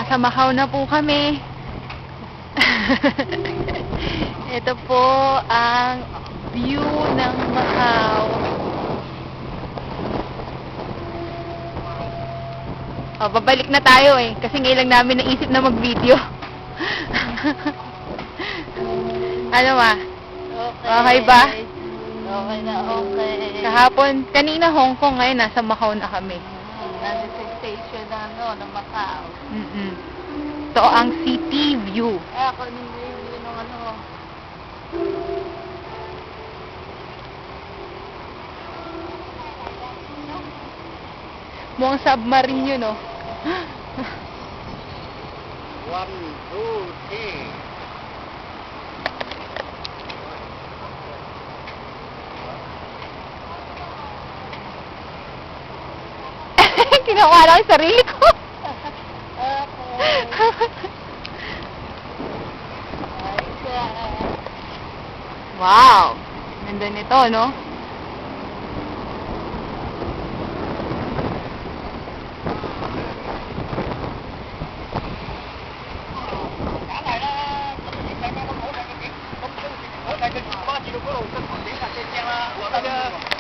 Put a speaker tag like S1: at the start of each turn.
S1: Nasa Macau na po kami. Ito po ang view ng Macau. Oh, babalik na tayo eh. Kasi ngayon lang namin naisip na mag-video. Ano ba? Okay ba?
S2: Okay na, okay.
S1: Kahapon, kanina Hong Kong, ngayon nasa Macau na kami.
S2: Nasa sa station na, ng Macau.
S1: Ito ang city view.
S2: Ako nung review ng
S1: Mukhang submarine yun, oh.
S2: 1, 2, 3.
S1: Ginawa lang yung sarili ko. Wow! Ganda nito, no?
S2: Hãy subscribe cho kênh Ghiền Mì Gõ để không bỏ lỡ những video hấp dẫn.